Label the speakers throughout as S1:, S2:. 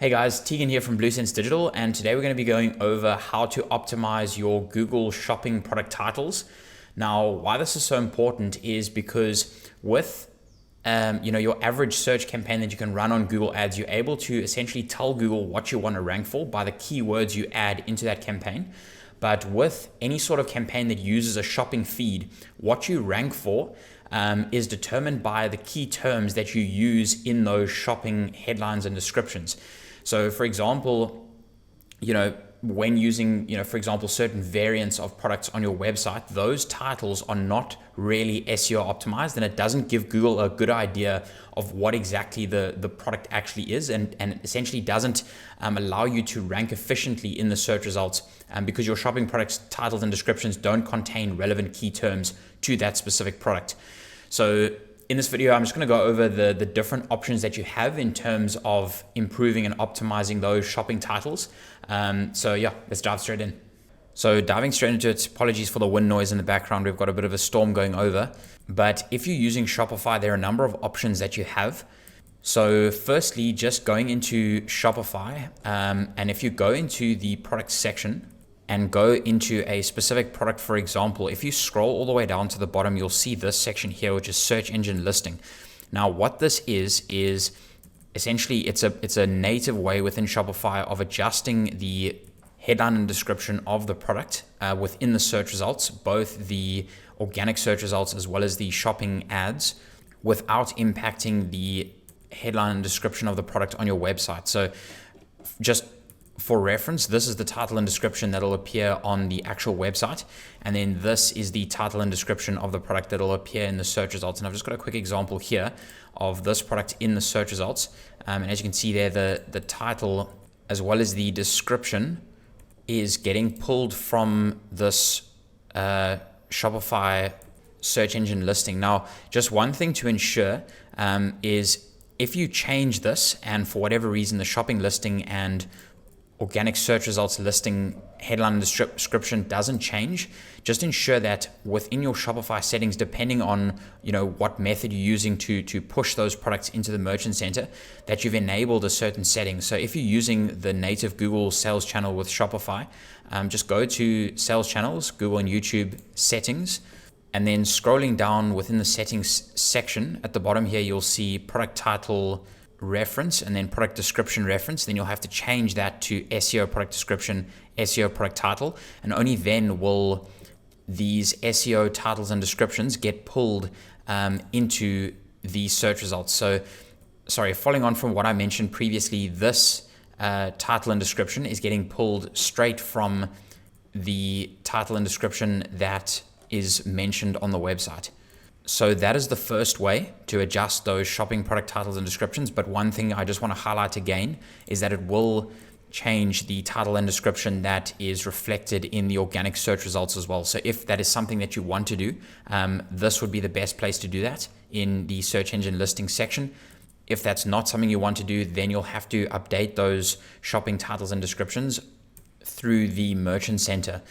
S1: Hey guys, Tegan here from BlueSense Digital, and today we're going to be going over how to optimize your Google Shopping product titles. Now, why this is so important is because with your average search campaign that you can run on Google Ads, you're able to essentially tell Google what you want to rank for by the keywords you add into that campaign. But with any sort of campaign that uses a shopping feed, what you rank for is determined by the key terms that you use in those shopping headlines and descriptions. So for example, when using, for example, certain variants of products on your website, those titles are not really SEO optimized, and it doesn't give Google a good idea of what exactly the product actually is, and essentially doesn't allow you to rank efficiently in the search results because your shopping products titles and descriptions don't contain relevant key terms to that specific product. So in this video, I'm just going to go over the different options that you have in terms of improving and optimizing those shopping titles. Let's dive straight in. So diving straight into it, apologies for the wind noise in the background. We've got a bit of a storm going over. But if you're using Shopify, there are a number of options that you have. So firstly, just going into Shopify, and if you go into the product section, and go into a specific product, for example, if you scroll all the way down to the bottom, you'll see this section here, which is search engine listing. Now, what this is essentially it's a native way within Shopify of adjusting the headline and description of the product within the search results, both the organic search results as well as the shopping ads, without impacting the headline and description of the product on your website. So just for reference, this is the title and description that'll appear on the actual website. And then this is the title and description of the product that'll appear in the search results. And I've just got a quick example here of this product in the search results. And as you can see there, the title as well as the description is getting pulled from this Shopify search engine listing. Now, just one thing to ensure is if you change this and for whatever reason the shopping listing and organic search results listing headline and description doesn't change, just ensure that within your Shopify settings, depending on what method you're using to push those products into the merchant center, that you've enabled a certain setting. So if you're using the native Google sales channel with Shopify, just go to sales channels, Google and YouTube settings, and then scrolling down within the settings section at the bottom here, you'll see product title reference and then product description reference. Then you'll have to change that to SEO product description, SEO product title, and only then will these SEO titles and descriptions get pulled into the search results. So following on from what I mentioned previously, this title and description is getting pulled straight from the title and description that is mentioned on the website. So that is the first way to adjust those shopping product titles and descriptions. But one thing I just want to highlight again is that it will change the title and description that is reflected in the organic search results as well. So if that is something that you want to do, this would be the best place to do that in the search engine listing section. If that's not something you want to do, then you'll have to update those shopping titles and descriptions through the merchant center.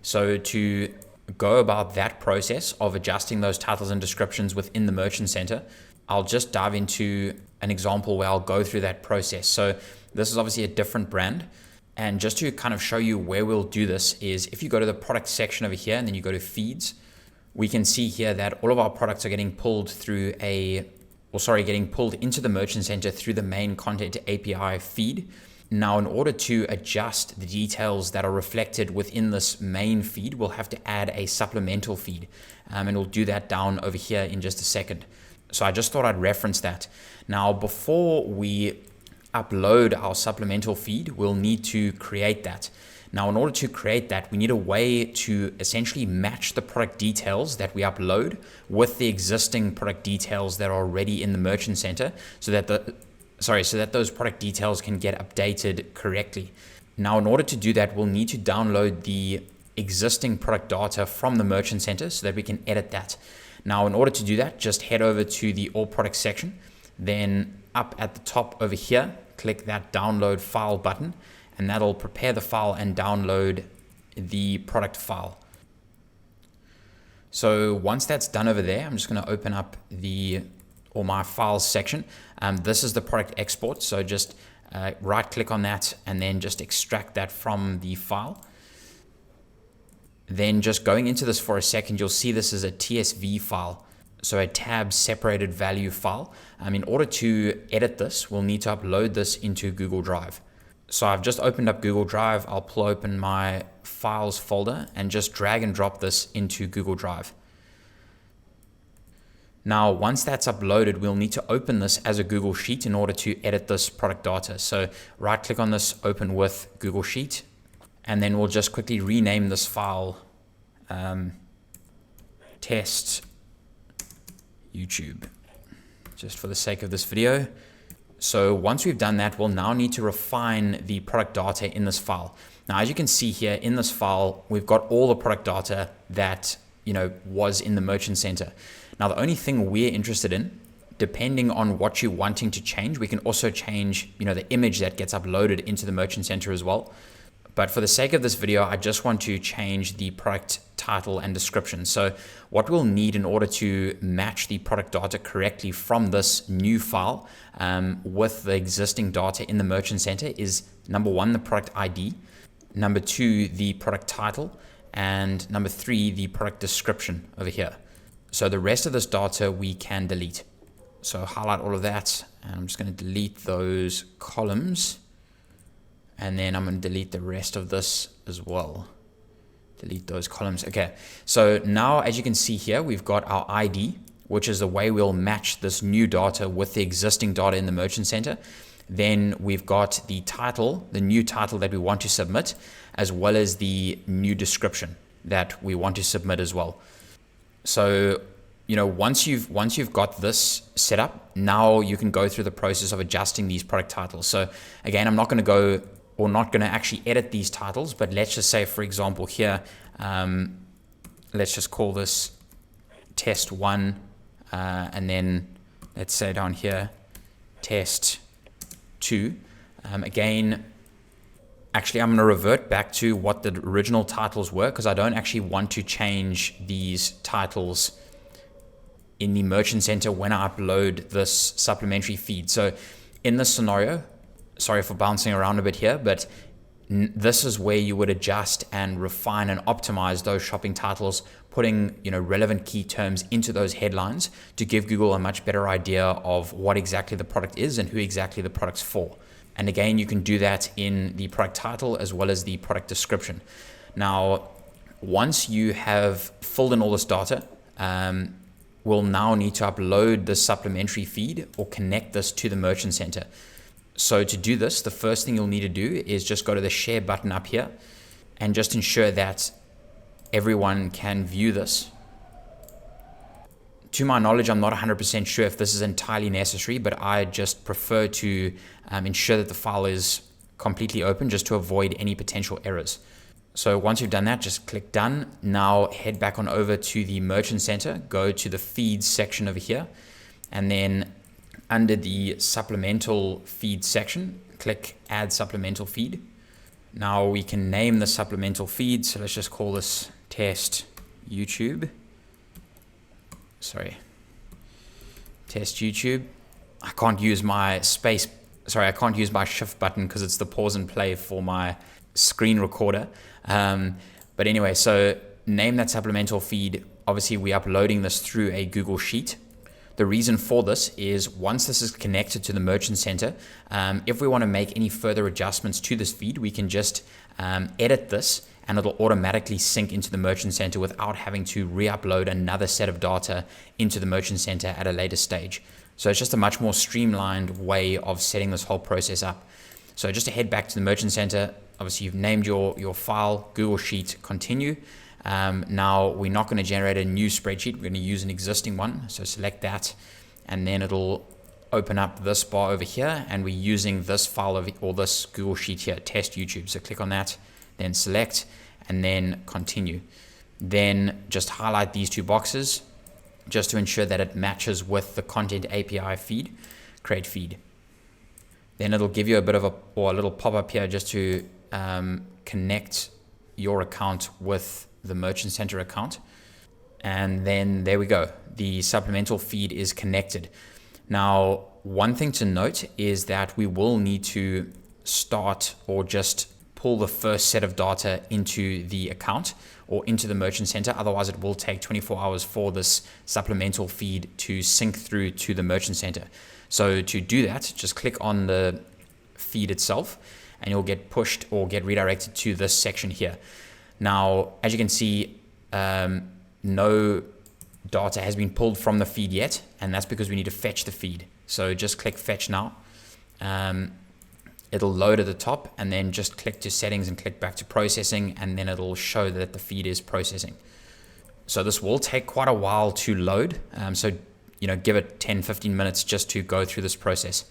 S1: So to go about that process of adjusting those titles and descriptions within the merchant center, I'll just dive into an example where I'll go through that process. So this is obviously a different brand. And just to kind of show you where we'll do this is if you go to the product section over here and then you go to feeds, we can see here that all of our products are getting pulled through getting pulled into the merchant center through the main content API feed. Now, in order to adjust the details that are reflected within this main feed, we'll have to add a supplemental feed, and we'll do that down over here in just a second. So I just thought I'd reference that. Now, before we upload our supplemental feed, we'll need to create that. Now, in order to create that, we need a way to essentially match the product details that we upload with the existing product details that are already in the merchant center so that those product details can get updated correctly. Now, in order to do that, we'll need to download the existing product data from the merchant center so that we can edit that. Now, in order to do that, just head over to the all products section, then up at the top over here, click that download file button, and that'll prepare the file and download the product file. So once that's done over there, I'm just going to open up my files section. This is the product export. So just right click on that and then just extract that from the file. Then just going into this for a second, you'll see this is a TSV file, so a tab separated value file. In order to edit this, we'll need to upload this into Google Drive. So I've just opened up Google Drive. I'll pull open my files folder and just drag and drop this into Google Drive. Now, once that's uploaded, we'll need to open this as a Google Sheet in order to edit this product data. So right click on this, open with Google Sheet, and then we'll just quickly rename this file test YouTube, just for the sake of this video. So once we've done that, we'll now need to refine the product data in this file. Now, as you can see here in this file, we've got all the product data that was in the Merchant Center. Now, the only thing we're interested in, depending on what you're wanting to change, we can also change the image that gets uploaded into the Merchant Center as well. But for the sake of this video, I just want to change the product title and description. So what we'll need in order to match the product data correctly from this new file with the existing data in the Merchant Center is number 1, the product ID, number 2, the product title, and number 3, the product description over here. So the rest of this data we can delete. So highlight all of that, and I'm just going to delete those columns. And then I'm going to delete the rest of this as well. Delete those columns. Okay, so now as you can see here, we've got our ID, which is the way we'll match this new data with the existing data in the Merchant Center. Then we've got the title, the new title that we want to submit, as well as the new description that we want to submit as well. So, once you've got this set up, now you can go through the process of adjusting these product titles. So again, I'm not going to actually edit these titles, but let's just say, for example, here, let's just call this test 1, and then let's say down here, test 2. Again, actually, I'm going to revert back to what the original titles were, because I don't actually want to change these titles in the Merchant Center when I upload this supplementary feed. So in this scenario, sorry for bouncing around a bit here, but this is where you would adjust and refine and optimize those shopping titles, putting relevant key terms into those headlines to give Google a much better idea of what exactly the product is and who exactly the product's for. And again, you can do that in the product title as well as the product description. Now, once you have filled in all this data, we'll now need to upload the supplementary feed or connect this to the Merchant Center. So to do this, the first thing you'll need to do is just go to the share button up here and just ensure that everyone can view this. To my knowledge, I'm not 100% sure if this is entirely necessary, but I just prefer to ensure that the file is completely open just to avoid any potential errors. So once you've done that, just click done. Now head back on over to the Merchant Center, go to the feeds section over here, and then under the supplemental feed section, click add supplemental feed. Now we can name the supplemental feed. So let's just call this test YouTube. Test YouTube. I can't use my shift button because it's the pause and play for my screen recorder. But anyway, so name that supplemental feed. Obviously, we're uploading this through a Google Sheet. The reason for this is once this is connected to the Merchant Center, if we want to make any further adjustments to this feed, we can just edit this and it'll automatically sync into the Merchant Center without having to re-upload another set of data into the Merchant Center at a later stage. So it's just a much more streamlined way of setting this whole process up. So just to head back to the Merchant Center, obviously you've named your file, Google Sheet, continue. Now we're not going to generate a new spreadsheet. We're going to use an existing one. So select that, and then it'll open up this bar over here, and we're using this file or this Google Sheet here, test YouTube. So click on that, then select, and then continue. Then just highlight these two boxes just to ensure that it matches with the Content API feed, create feed. Then it'll give you a little pop-up here just to connect your account with the Merchant Center account. And then there we go. The supplemental feed is connected. Now, one thing to note is that we will need to start or just pull the first set of data into the account or into the merchant center. Otherwise, it will take 24 hours for this supplemental feed to sync through to the merchant center. So to do that, just click on the feed itself and you'll get pushed or get redirected to this section here. Now, as you can see, no data has been pulled from the feed yet, and that's because we need to fetch the feed. So just click fetch now. It'll load at the top, and then just click to settings and click back to processing, and then it'll show that the feed is processing. So this will take quite a while to load. So give it 10-15 minutes just to go through this process.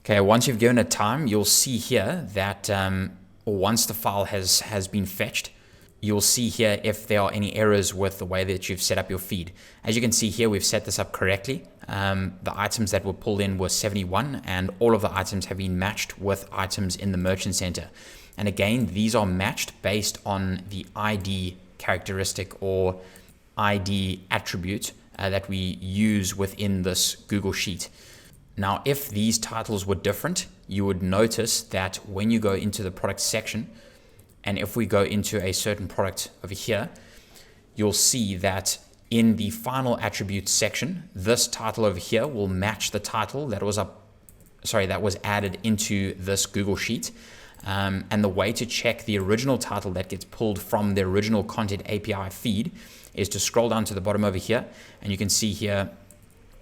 S1: Okay, once you've given it time, you'll see here that once the file has been fetched, you'll see here if there are any errors with the way that you've set up your feed. As you can see here, we've set this up correctly. The items that were pulled in were 71, and all of the items have been matched with items in the merchant center. And again, these are matched based on the ID characteristic or ID attribute that we use within this Google Sheet. Now, if these titles were different, you would notice that when you go into the product section, and if we go into a certain product over here, you'll see that in the final attributes section, this title over here will match the title that was added into this Google Sheet. And the way to check the original title that gets pulled from the original Content API feed is to scroll down to the bottom over here, and you can see here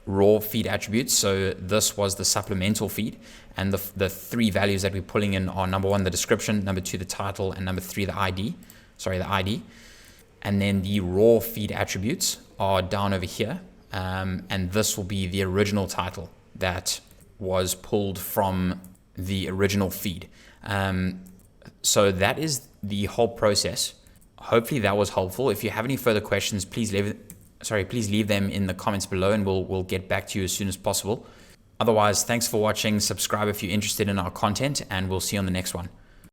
S1: raw feed attributes. So this was the supplemental feed, and the three values that we're pulling in are number 1, the description, number 2, the title, and number 3, the ID. And then the raw feed attributes are down over here, and this will be the original title that was pulled from the original feed. So that is the whole process. Hopefully that was helpful. If you have any further questions, please leave them in the comments below, and we'll get back to you as soon as possible. Otherwise, thanks for watching. Subscribe if you're interested in our content, and we'll see you on the next one.